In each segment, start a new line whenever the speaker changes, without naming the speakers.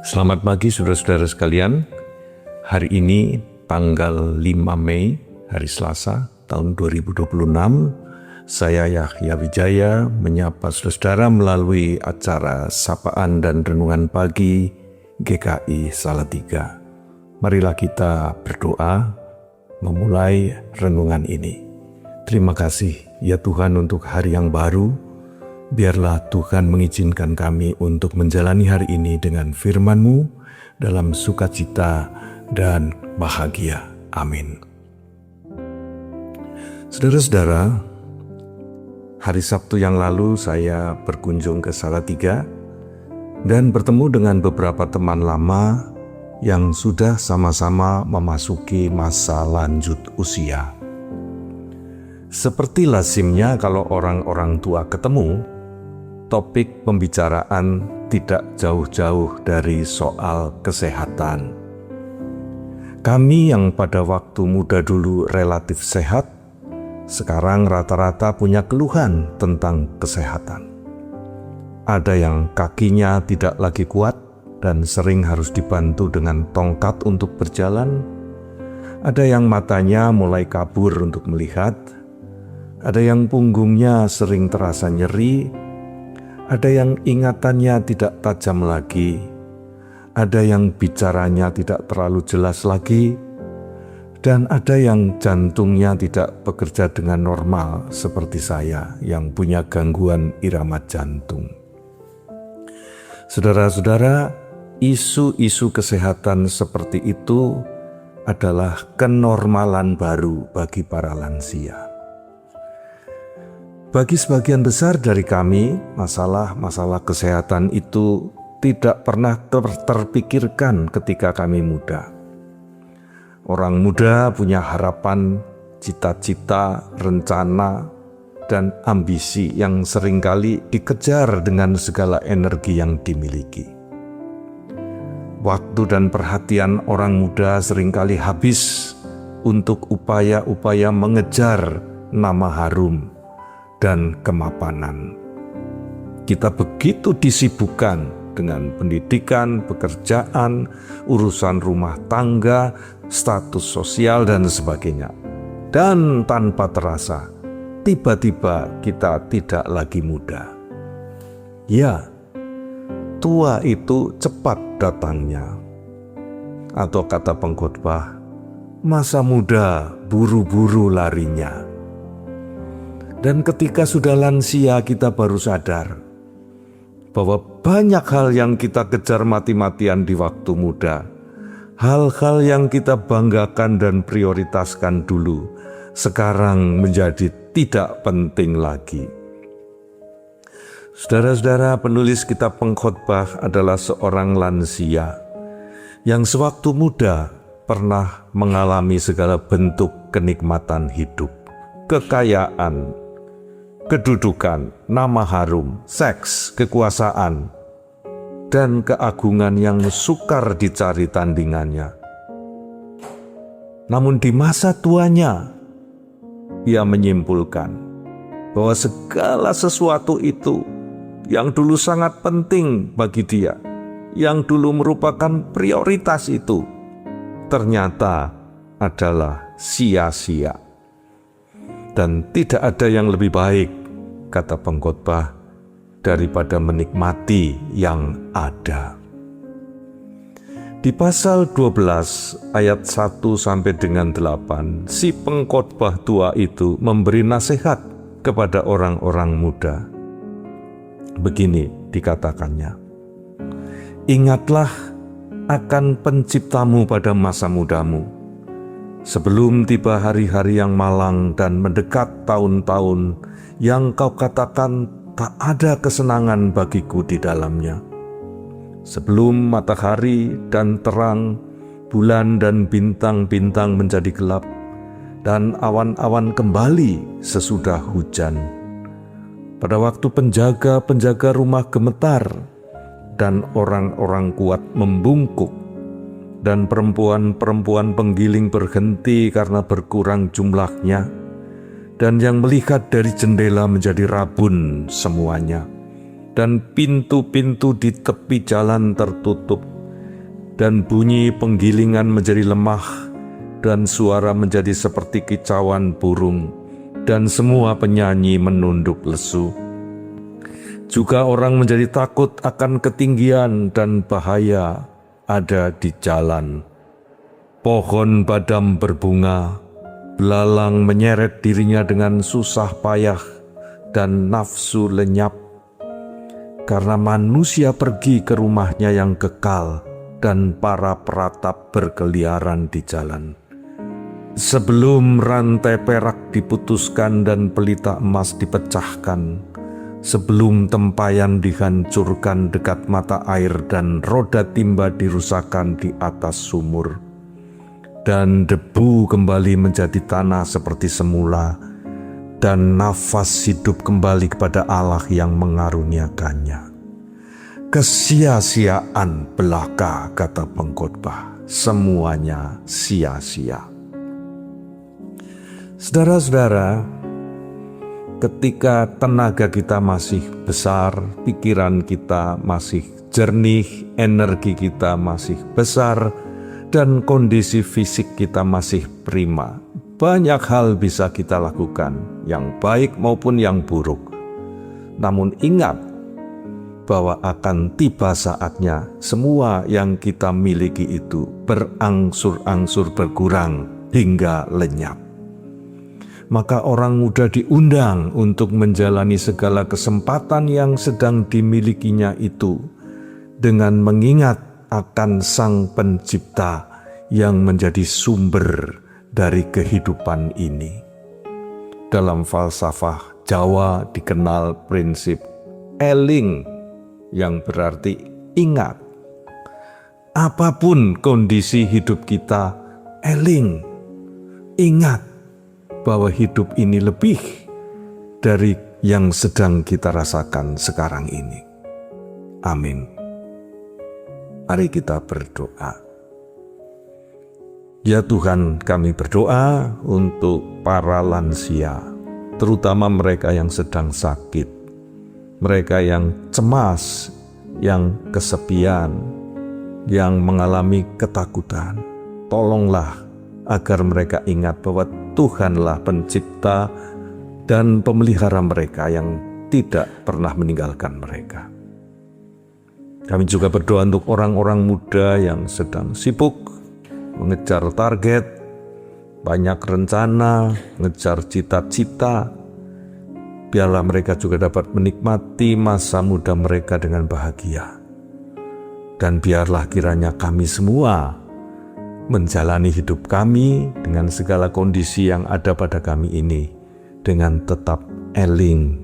Selamat pagi saudara-saudara sekalian. Hari ini tanggal 5 Mei, hari Selasa tahun 2026, saya Yahya Wijaya menyapa saudara melalui acara Sapaan dan Renungan Pagi GKI Salatiga. Marilah kita berdoa memulai renungan ini. Terima kasih ya Tuhan untuk hari yang baru. Biarlah Tuhan mengizinkan kami untuk menjalani hari ini dengan firman-Mu dalam sukacita dan bahagia. Amin. Saudara-saudara, hari Sabtu yang lalu saya berkunjung ke Salatiga dan bertemu dengan beberapa teman lama yang sudah sama-sama memasuki masa lanjut usia. Seperti lazimnya kalau orang-orang tua ketemu, topik pembicaraan tidak jauh-jauh dari soal kesehatan. Kami yang pada waktu muda dulu relatif sehat, sekarang rata-rata punya keluhan tentang kesehatan. Ada yang kakinya tidak lagi kuat dan sering harus dibantu dengan tongkat untuk berjalan. Ada yang matanya mulai kabur untuk melihat. Ada yang punggungnya sering terasa nyeri. Ada yang ingatannya tidak tajam lagi, ada yang bicaranya tidak terlalu jelas lagi, dan ada yang jantungnya tidak bekerja dengan normal seperti saya yang punya gangguan irama jantung. Saudara-saudara, isu-isu kesehatan seperti itu adalah kenormalan baru bagi para lansia. Bagi sebagian besar dari kami, masalah-masalah kesehatan itu tidak pernah terpikirkan ketika kami muda. Orang muda punya harapan, cita-cita, rencana, dan ambisi yang seringkali dikejar dengan segala energi yang dimiliki. Waktu dan perhatian orang muda seringkali habis untuk upaya-upaya mengejar nama harum dan kemapanan. Kita begitu disibukkan dengan pendidikan, pekerjaan, urusan rumah tangga, status sosial, dan sebagainya. Dan tanpa terasa, tiba-tiba kita tidak lagi muda. Ya, tua itu cepat datangnya. Atau kata pengkhotbah, masa muda buru-buru larinya. Dan ketika sudah lansia kita baru sadar bahwa banyak hal yang kita kejar mati-matian di waktu muda, hal-hal yang kita banggakan dan prioritaskan dulu, sekarang menjadi tidak penting lagi. Saudara-saudara, penulis kitab Pengkhotbah adalah seorang lansia yang sewaktu muda pernah mengalami segala bentuk kenikmatan hidup, kekayaan, kedudukan, nama harum, seks, kekuasaan, dan keagungan yang sukar dicari tandingannya. Namun di masa tuanya, ia menyimpulkan bahwa segala sesuatu itu yang dulu sangat penting bagi dia, yang dulu merupakan prioritas itu, ternyata adalah sia-sia. Dan tidak ada yang lebih baik, kata pengkhotbah, daripada menikmati yang ada. Di pasal 12 ayat 1 sampai dengan 8, si pengkhotbah tua itu memberi nasihat kepada orang-orang muda. Begini dikatakannya, ingatlah akan penciptamu pada masa mudamu, sebelum tiba hari-hari yang malang dan mendekat tahun-tahun yang kau katakan tak ada kesenangan bagiku di dalamnya. Sebelum matahari dan terang, bulan dan bintang-bintang menjadi gelap, dan awan-awan kembali sesudah hujan. Pada waktu penjaga-penjaga rumah gemetar, dan orang-orang kuat membungkuk, dan perempuan-perempuan penggiling berhenti karena berkurang jumlahnya, dan yang melihat dari jendela menjadi rabun semuanya, dan pintu-pintu di tepi jalan tertutup, dan bunyi penggilingan menjadi lemah, dan suara menjadi seperti kicauan burung, dan semua penyanyi menunduk lesu. Juga orang menjadi takut akan ketinggian dan bahaya ada di jalan. Pohon badam berbunga, belalang menyeret dirinya dengan susah payah, dan nafsu lenyap. Karena manusia pergi ke rumahnya yang kekal, dan para peratap berkeliaran di jalan. Sebelum rantai perak diputuskan dan pelita emas dipecahkan, sebelum tempayan dihancurkan dekat mata air dan roda timba dirusakkan di atas sumur, dan debu kembali menjadi tanah seperti semula, dan nafas hidup kembali kepada Allah yang mengaruniakannya. Kesia-siaan belaka, kata pengkhotbah, semuanya sia-sia. Saudara-saudara, ketika tenaga kita masih besar, pikiran kita masih jernih, energi kita masih besar, dan kondisi fisik kita masih prima, banyak hal bisa kita lakukan, yang baik maupun yang buruk. Namun ingat bahwa akan tiba saatnya semua yang kita miliki itu berangsur-angsur berkurang hingga lenyap. Maka orang muda diundang untuk menjalani segala kesempatan yang sedang dimilikinya itu dengan mengingat akan Sang Pencipta yang menjadi sumber dari kehidupan ini. Dalam falsafah Jawa dikenal prinsip eling, yang berarti ingat. Apapun kondisi hidup kita, eling, ingat bahwa hidup ini lebih dari yang sedang kita rasakan sekarang ini. Amin. Mari kita berdoa. Ya Tuhan, kami berdoa untuk para lansia, terutama mereka yang sedang sakit, mereka yang cemas, yang kesepian, yang mengalami ketakutan. Tolonglah agar mereka ingat bahwa Tuhanlah pencipta dan pemelihara mereka yang tidak pernah meninggalkan mereka. Kami juga berdoa untuk orang-orang muda yang sedang sibuk mengejar target, banyak rencana, mengejar cita-cita. Biarlah mereka juga dapat menikmati masa muda mereka dengan bahagia. Dan biarlah kiranya kami semua menjalani hidup kami dengan segala kondisi yang ada pada kami ini dengan tetap eling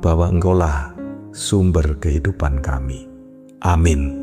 bahwa Engkaulah sumber kehidupan kami. Amin.